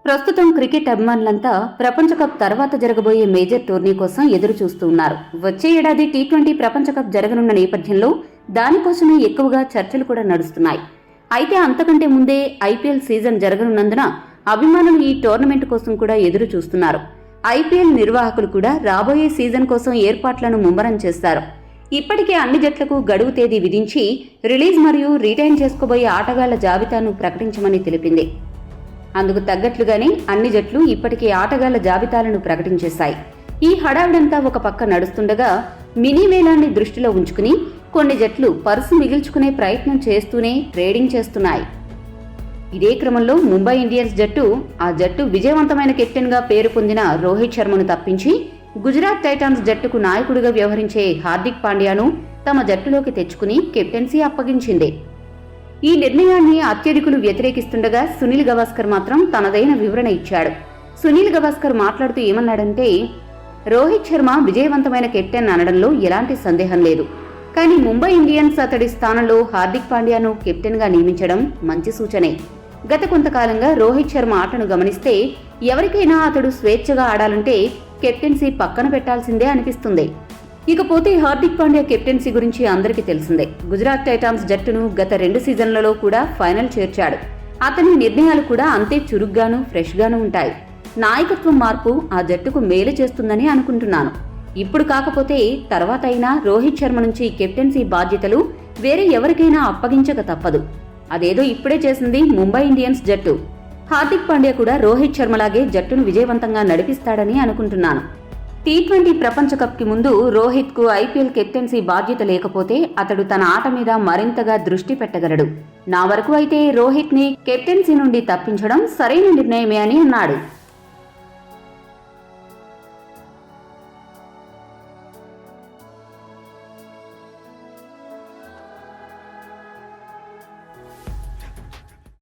ప్రస్తుతం క్రికెట్ అభిమానులంతా ప్రపంచ కప్ తర్వాత జరగబోయే మేజర్ టోర్నీ కోసం ఎదురు చూస్తూ ఉన్నారు. వచ్చే ఏడాది టీ20 ప్రపంచ కప్ జరగనున్న నేపథ్యంలో దానికోసమే ఎక్కువగా చర్చలు కూడా నడుస్తున్నాయి. అయితే అంతకంటే ముందే ఐపీఎల్ సీజన్ జరగనున్నందున అభిమానులు ఈ టోర్నమెంట్ కోసం కూడా ఎదురు చూస్తున్నారు. ఐపీఎల్ నిర్వాహకులు కూడా రాబోయే సీజన్ కోసం ఏర్పాట్లను ముమ్మరం చేస్తారు. ఇప్పటికే అన్ని జట్లకు గడువు తేదీ విధించి రిలీజ్ మరియు రిటైన్ చేసుకోబోయే ఆటగాళ్ల జాబితాను ప్రకటించమని తెలిపింది. అందుకు తగ్గట్లుగానే అన్ని జట్లు ఇప్పటికే ఆటగాళ్ల జాబితాలను ప్రకటించేశాయి. ఈ హడావిడంతా ఒక పక్క నడుస్తుండగా మినీ వేలాన్ని దృష్టిలో ఉంచుకుని కొన్ని జట్లు పర్సు మిగిల్చుకునే ప్రయత్నం చేస్తూనే ట్రేడింగ్ చేస్తున్నాయి. ఇదే క్రమంలో ముంబై ఇండియన్స్ జట్టు ఆ జట్టు విజయవంతమైన కెప్టెన్గా పేరు పొందిన రోహిత్ శర్మను తప్పించి గుజరాత్ టైటాన్స్ జట్టుకు నాయకుడిగా వ్యవహరించే హార్దిక్ పాండ్యాను తమ జట్టులోకి తెచ్చుకుని కెప్టెన్సీ అప్పగించింది. ఈ నిర్ణయాన్ని అత్యధికులు వ్యతిరేకిస్తుండగా సునీల్ గవాస్కర్ మాత్రం తనదైన వివరణ ఇచ్చాడు. సునీల్ గవాస్కర్ మాట్లాడుతూ ఏమన్నాడంటే, రోహిత్ శర్మ విజయవంతమైన కెప్టెన్ అనడంలో ఎలాంటి సందేహం లేదు. కానీ ముంబై ఇండియన్స్ అతడి స్థానంలో హార్దిక్ పాండ్యాను కెప్టెన్గా నియమించడం మంచి సూచనే. గత కొంతకాలంగా రోహిత్ శర్మ ఆటను గమనిస్తే ఎవరికైనా అతడు స్వేచ్ఛగా ఆడాలంటే కెప్టెన్సీ పక్కన పెట్టాల్సిందే అనిపిస్తుంది. ఇకపోతే హార్దిక్ పాండ్యా కెప్టెన్సీ గురించి అందరికీ తెలిసిందే. గుజరాత్ టైటాన్స్ జట్టును గత 2 సీజన్లలో కూడా ఫైనల్ చేర్చాడు. అతని నిర్ణయాలు కూడా అంతే చురుగ్గాను ఫ్రెష్గాను ఉంటాయి. నాయకత్వం మార్పు ఆ జట్టుకు మేలు చేస్తుందని అనుకుంటున్నాను. ఇప్పుడు కాకపోతే తర్వాత అయినా రోహిత్ శర్మ నుంచి కెప్టెన్సీ బాధ్యతలు వేరే ఎవరికైనా అప్పగించక తప్పదు. అదేదో ఇప్పుడే చేసింది ముంబై ఇండియన్స్ జట్టు. హార్దిక్ పాండ్యా కూడా రోహిత్ శర్మలాగే జట్టును విజయవంతంగా నడిపిస్తాడని అనుకుంటున్నాను. టీ20 ప్రపంచ కప్ కి ముందు రోహిత్ కు ఐపీఎల్ కెప్టెన్సీ బాధ్యత లేకపోతే అతడు తన ఆట మీద మరింతగా దృష్టి పెట్టగలడు. నా వరకు అయితే రోహిత్ ని కెప్టెన్సీ నుండి తప్పించడం సరైన నిర్ణయమే అని అన్నాడు.